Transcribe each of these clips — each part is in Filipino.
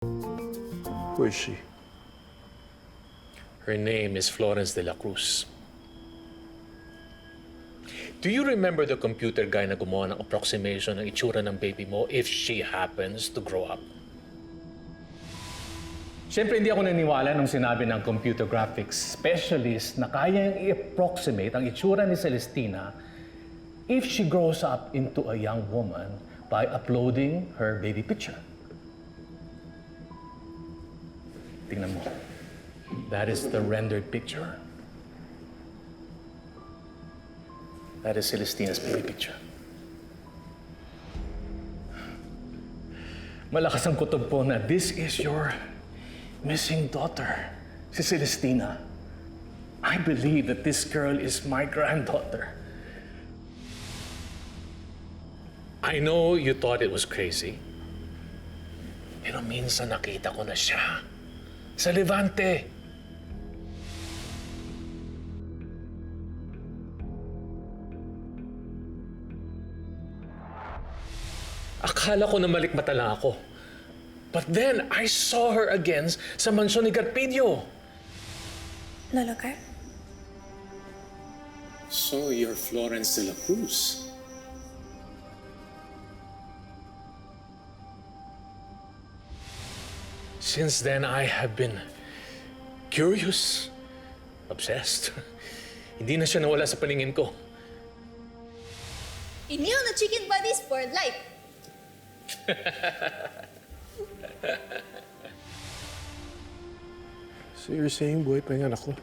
Who is she? Her name is Florence de la Cruz. Do you remember the computer guy na gumawa ng approximation ng itsura ng baby mo if she happens to grow up? Siyempre, hindi ako naniwala nung sinabi ng computer graphics specialist na kaya i-approximate ang itsura ni Celestina if she grows up into a young woman by uploading her baby picture. Tingnan mo. That is the rendered picture. That is Celestina's baby picture. Malakas ang kutob po na this is your missing daughter, si Celestina. I believe that this girl is my granddaughter. I know you thought it was crazy, pero minsan nakita ko na siya sa Levante. Akala ko na malikmata lang ako. But then, I saw her again sa mansyon ni Garpidio. Lolo Gar? So, you're Florence de la Cruz. Since then, I have been curious, obsessed. Hindi na siya nawala sa paningin ko. Inhale na chicken bodies for life. So you're saying buhay pa yung anak ko?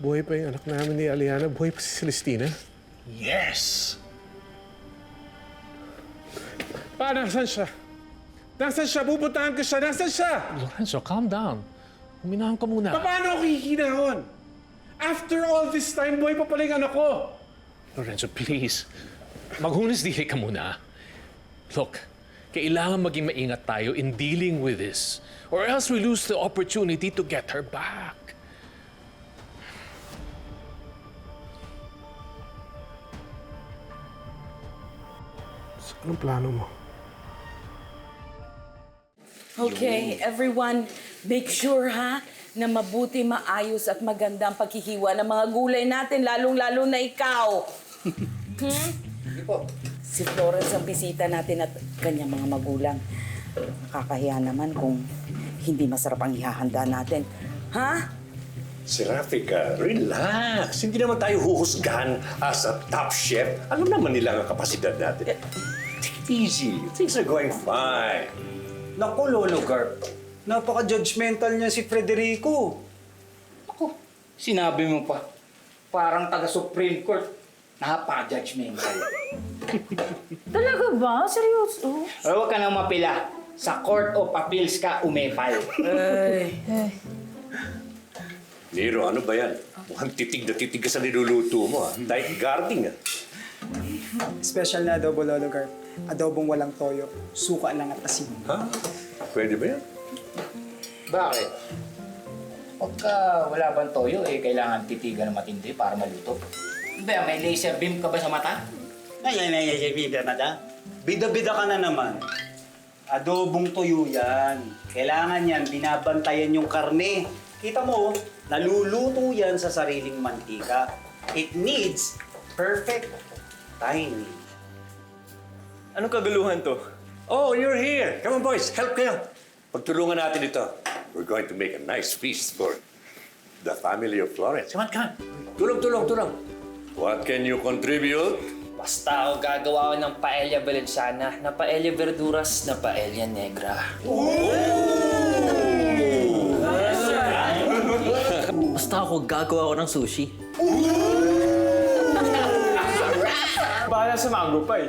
Buhay pa yung anak namin ni Aliana? Buhay pa si Celestina? Yes! Nasaan siya? Nasaan siya? Pupuntahan ko siya. Nasaan siya? Lorenzo, calm down. Huminahon ka muna. Paano ako hihinahon? After all this time, buhay pa pala yung anak ko. Lorenzo, please. Maghunas dili ka muna. Look, kailangan maging maingat tayo in dealing with this. Or else we lose the opportunity to get her back. So, anong plano mo? Okay, everyone, make sure ha na mabuti, maayos at maganda ang paghihiwa ng mga gulay natin, lalong-lalo na ikaw. Si Florence ang bisita natin at kanyang mga magulang. Nakakahiya naman kung hindi masarap ang ihahanda natin. Ha? Si Rafika, relax. Hindi naman tayo huhusgahan as a top chef. Alam naman nila ang kapasidad natin. Take it easy. Things are going fine. Naku, Lolo Garp. Napaka-judgmental niya si Federico. Ako, sinabi mo pa. Parang taga-Supreme Court. Napaka-judgmental. Talaga ba? Seryoso? Huwag ka nang mapila. Sa Court of Appeals ka umepal. Nero, ano ba yan? Mukhang titig na titig ka sa niluluto mo, ha? Like guarding, ha? Special na adobo, Lolo Garp. Adobong walang toyo. Suka lang at asin. Ha? Pwede ba yan? Bakit? Pagka wala bang toyo, kailangan titigan ng matindi para maluto. Ba, may laser beam ka ba sa mata? Ay, bida na da. Bida-bida ka na naman. Adobong toyo yan. Kailangan yan, binabantayan yung karne. Kita mo, naluluto yan sa sariling mantika. It needs perfect timing. Anong kaguluhan to? Oh, you're here. Come on, boys. Help kayo. Pagtulungan natin ito. We're going to make a nice feast for the family of Florence. Come on, come on. Tulong. What can you contribute? Basta ako gagawa ko ng paella Valenciana, na paella verduras, na paella negra. Basta ako gagawa ko ng sushi. Bahala sa mango pa eh.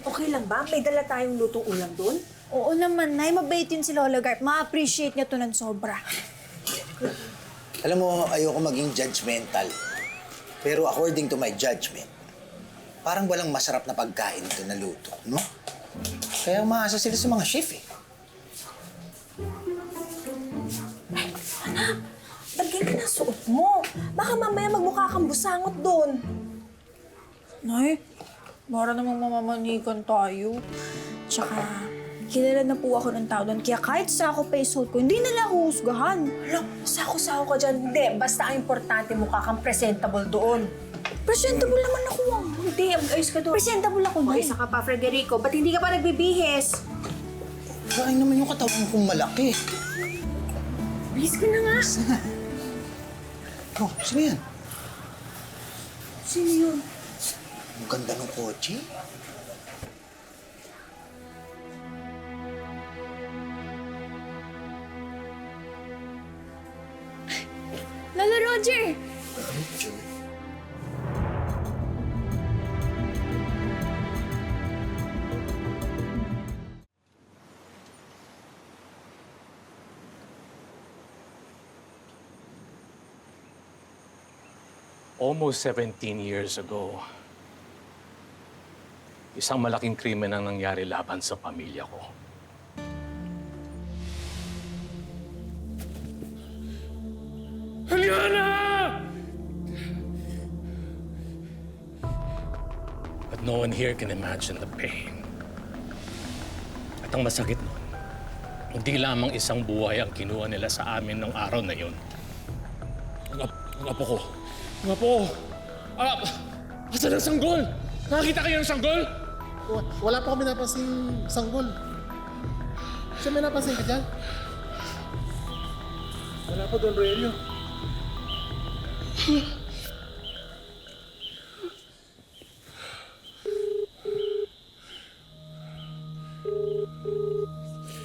Okay lang ba? May dala tayong lutong ulam doon? Oo naman, Nay. Mabait yun si Lolo Garp. Ma-appreciate niya to ng sobra. Alam mo, ayoko maging judgmental. Pero according to my judgment, parang walang masarap na pagkain ito na luto, no? Kaya umaasa sila sa mga chef, eh. Ba't Tingnan ang suot mo. Baka mamaya magmukha kang busangot doon. Nay, para namang mamamanikan tayo. Tsaka, kilala na po ako ng tao doon. Kaya kahit sako pa yung suot ko, hindi nila ako husgahan. Alam, sako-sako ka dyan. Hindi, basta ang importante mukha kang presentable doon. Presentable naman ako. Hindi, ayos ka doon. Presentable ako, Nay. Isa ka pa, Federico. Ba't hindi ka pa nagbibihis? Kain naman yung katawan kong malaki. Bihis ka na nga. Oh, sino yan? Sino yun? Ang ganda ng kotse. Lala Roger! Almost 17 years ago, isang malaking krimen ang nangyari laban sa pamilya ko. Aliana! But no one here can imagine the pain. At ang masakit nun, hindi lamang isang buhay ang kinuha nila sa amin ng araw na yun. Ang apo ko. Ang apo! Asan ang sanggol? Nakakita kayo ng sanggol? Wala pa kami napansin sanggol. Siya may napansin ka dyan? Wala pa doon, Rogelio.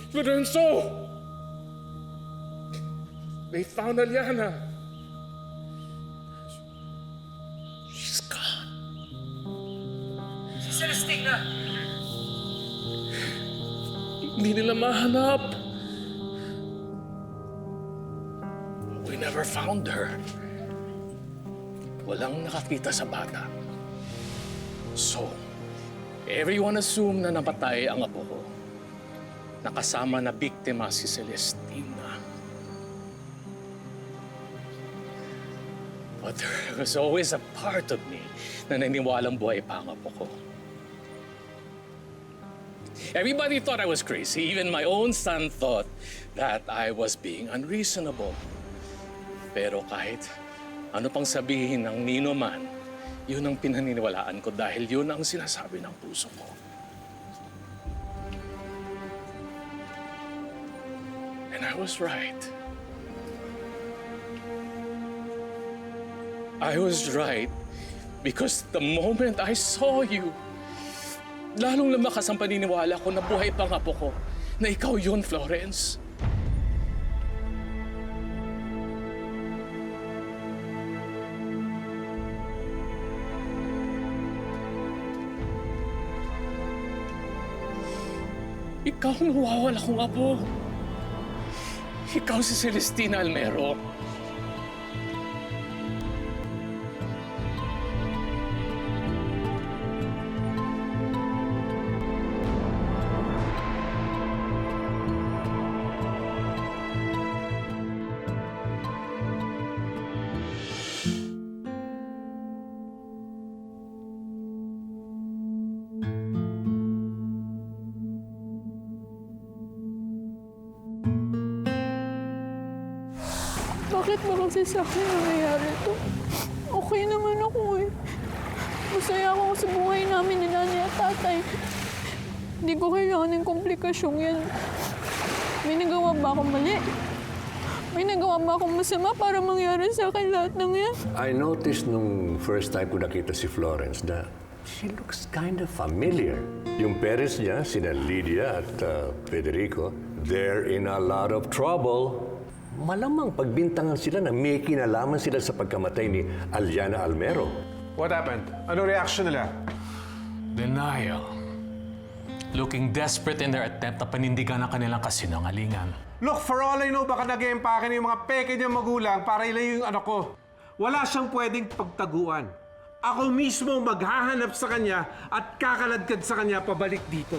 Lorenzo! They found Aliana. She's gone. Si Celestina! Hindi nila mahanap. We never found her. Walang nakakita sa bata. So, everyone assumed na napatay ang apo ko. Nakasama na biktima si Celestina. But there was always a part of me na naniniwalang buhay pa ang apo ko. Everybody thought I was crazy. Even my own son thought that I was being unreasonable. Pero kahit ano pang sabihin ng nino man, yun ang pinaniniwalaan ko dahil yun ang sinasabi ng puso ko. And I was right. I was right because the moment I saw you, lalong lumakas ang paniniwala ko na buhay pang apo ko, na ikaw yun, Florence. Ikaw ang nawawala kong apo. Ikaw si Celestina Almero. Bakit ba kasi sa akin nangyayari ito? Okay naman ako eh. Masaya ako sa buhay namin ni nanay at tatay. Hindi ko kailangan ng komplikasyong yan. May nagawa ba akong mali? May nagawa ba akong masama para mangyari sa akin lahat ng yan? I noticed nung first time ko nakita si Florence na she looks kind of familiar. Yung parents niya, sina Lydia at Federico, they're in a lot of trouble. Malamang pagbintangan sila na may kinalaman sila sa pagkamatay ni Aliana Almero. What happened? Ano reaction nila? Denial. Looking desperate in their attempt na panindigan ang kanilang kasinungalingan. Look, for all I know, baka nag-e-empake na yung mga peke niyang magulang para ilayo yung anak ko. Wala siyang pwedeng pagtaguan. Ako mismo maghahanap sa kanya at kakaladkad sa kanya pabalik dito.